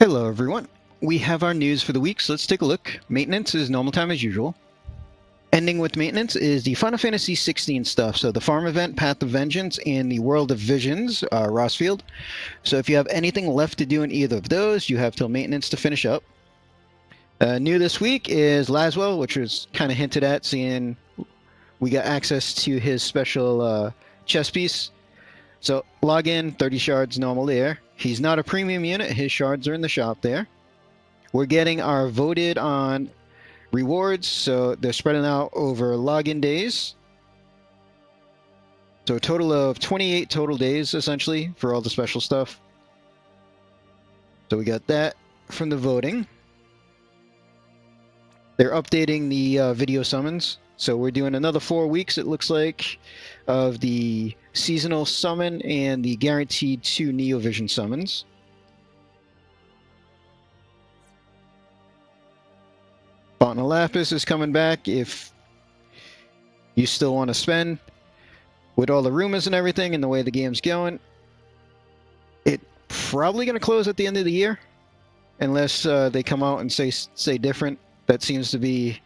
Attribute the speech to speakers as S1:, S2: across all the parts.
S1: Hello everyone. We have our news for the week, so let's take a look. Maintenance is normal time as usual. Ending with maintenance is the Final Fantasy 16 stuff, so the farm event, Path of Vengeance, and the World of Visions, Rosfield. So if you have anything left to do in either of those, you have till maintenance to finish up. New this week is Lasswell, which was kind of hinted at, seeing we got access to his special chess piece. So log in, 30 shards normal there. He's not a premium unit, his shards are in the shop there. We're getting our voted on rewards, so they're spreading out over login days. So a total of 28 total days, essentially, for all the special stuff. So we got that from the voting. They're updating the video summons. So we're doing another 4 weeks, it looks like, of the seasonal summon and the guaranteed 2 Neovision summons. Fountain of Lapis is coming back if you still want to spend. With all the rumors and everything and the way the game's going, it's probably going to close at the end of the year, unless they come out and say different. That seems to be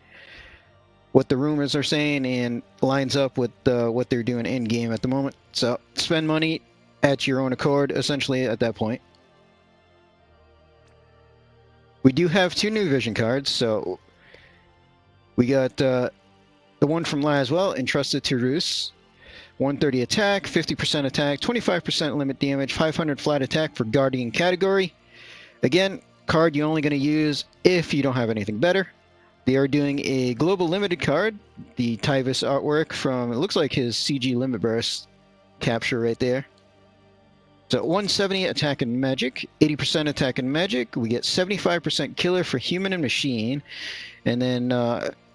S1: what the rumors are saying and lines up with what they're doing in game at the moment. So spend money at your own accord, essentially, at that point. We do have 2 new vision cards, so we got the one from Lasswell, Entrusted to Roos. 130 attack, 50% attack, 25% limit damage, 500 flat attack for Guardian category. Again, card you're only going to use if you don't have anything better. They are doing a global limited card, the Tyvis artwork from, it looks like his CG Limit Burst capture right there. So 170 attack and magic, 80% attack and magic. We get 75% killer for human and machine. And then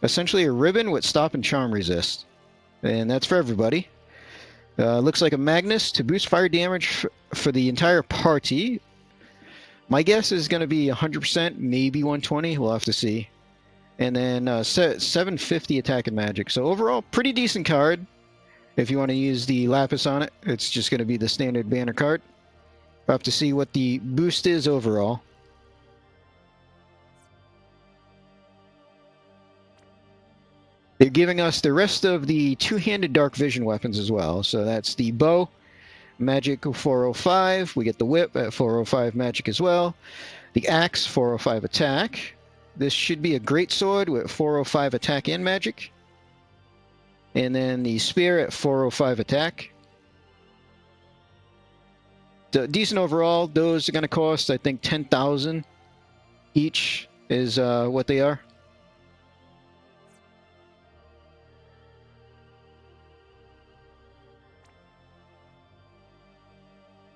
S1: essentially a ribbon with stop and charm resist. And that's for everybody. Looks like a Magnus to boost fire damage for the entire party. My guess is going to be 100%, maybe 120. We'll have to see. And then 750 attack and magic. So overall, pretty decent card. If you want to use the Lapis on it, it's just going to be the standard banner card. We'll have to see what the boost is overall. They're giving us the rest of the two-handed dark vision weapons as well. So that's the bow, magic 405. We get the whip at 405 magic as well. The axe, 405 attack. This should be a great sword with 405 attack and magic. And then the spear at 405 attack. So decent overall. Those are going to cost, I think, 10,000 each is what they are.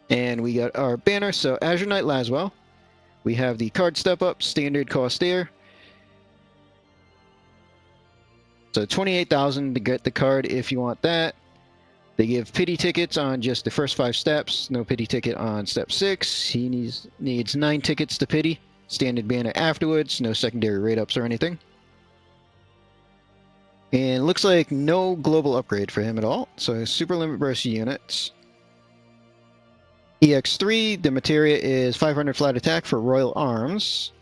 S1: And we got our banner. So Azure Knight Lasswell. We have the card step up, standard cost there. So 28,000 to get the card if you want that. They give pity tickets on just the first 5 steps. No pity ticket on step 6. He needs 9 tickets to pity. Standard banner afterwards. No secondary rate ups or anything. And looks like no global upgrade for him at all. So super limit burst units. EX3, the materia is 500 flat attack for Royal Arms.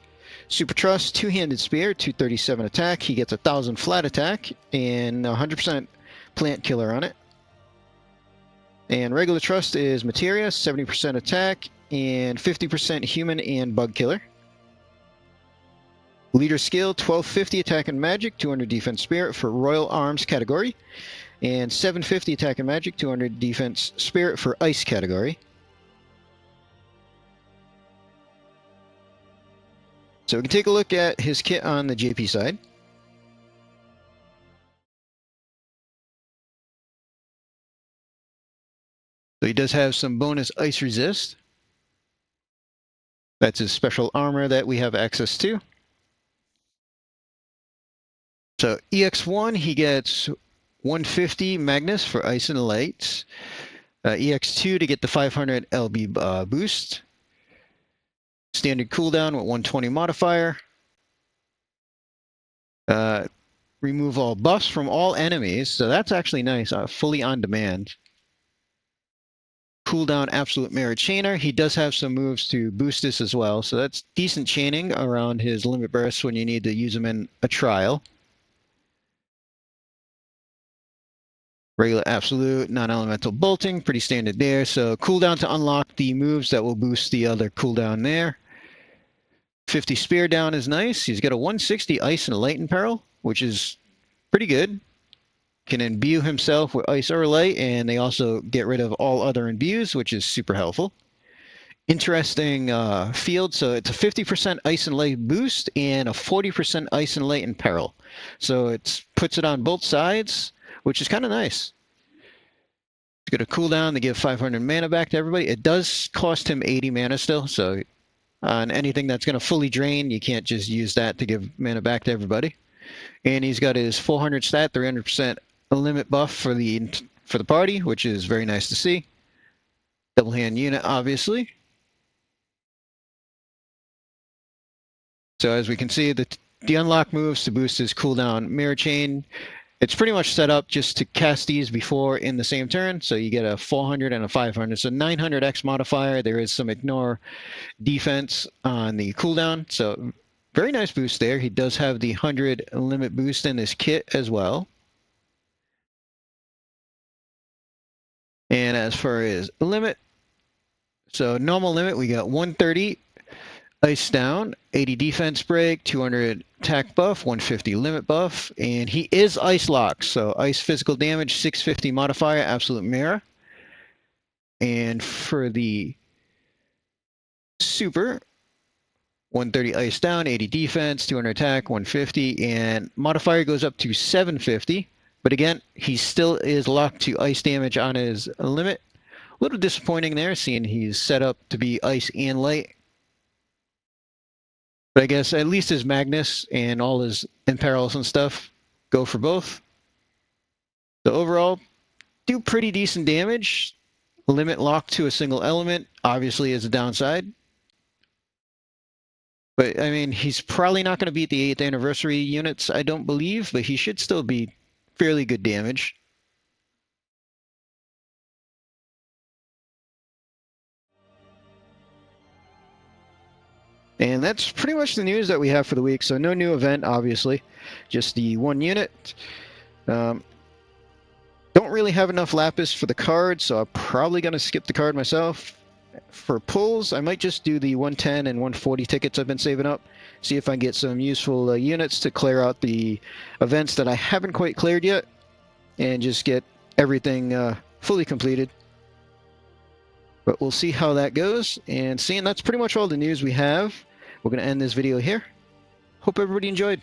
S1: Super Trust, two-handed spear, 237 attack. He gets 1,000 flat attack and 100% plant killer on it. And regular Trust is materia, 70% attack and 50% human and bug killer. Leader skill, 1250 attack and magic, 200 defense spirit for Royal Arms category. And 750 attack and magic, 200 defense spirit for ice category. So we can take a look at his kit on the JP side. So he does have some bonus ice resist. That's his special armor that we have access to. So EX1, he gets 150 Magnus for ice and light. EX2 to get the 500 LB boost. Standard cooldown with 120 modifier. Remove all buffs from all enemies. So that's actually nice. Fully on demand. cooldown absolute mirror chainer. He does have some moves to boost this as well, so that's decent chaining around his limit bursts when you need to use them in a trial. Regular absolute, non-elemental bolting, pretty standard there. So cooldown to unlock the moves that will boost the other cooldown there. 50 spear down is nice. He's got a 160 ice and light imperil, which is pretty good. Can imbue himself with ice or light, and they also get rid of all other imbues, which is super helpful. Interesting field. So it's a 50% ice and light boost and a 40% ice and light imperil. So it puts it on both sides, which is kind of nice. It's going to cool down to give 500 mana back to everybody. It does cost him 80 mana still, so on anything that's going to fully drain, you can't just use that to give mana back to everybody. And he's got his 400 stat, 300% limit buff for the party, which is very nice to see. Double hand unit, obviously. So as we can see, the unlock moves to boost his cooldown mirror chain. It's pretty much set up just to cast these before in the same turn. So you get a 400 and a 500. So 900x modifier. There is some ignore defense on the cooldown. So very nice boost there. He does have the 100 limit boost in his kit as well. And as far as limit, so normal limit, we got 130 ice down, 80 defense break, 200 attack buff, 150 limit buff, and he is ice locked. So ice physical damage, 650 modifier, absolute mirror. And for the super, 130 ice down, 80 defense, 200 attack, 150, and modifier goes up to 750. But again, he still is locked to ice damage on his limit. A little disappointing there, seeing he's set up to be ice and light. But I guess at least his Magnus and all his imperils and stuff go for both. So overall, do pretty decent damage. Limit locked to a single element, obviously, is a downside. But, I mean, he's probably not going to beat the 8th anniversary units, I don't believe, but he should still be fairly good damage. And that's pretty much the news that we have for the week. So no new event, obviously, just the one unit. Don't really have enough lapis for the card, so I'm probably going to skip the card myself. For pulls, I might just do the 110 and 140 tickets I've been saving up. See if I can get some useful units to clear out the events that I haven't quite cleared yet. And just get everything fully completed. But we'll see how that goes. And seeing that's pretty much all the news we have, we're going to end this video here. Hope everybody enjoyed.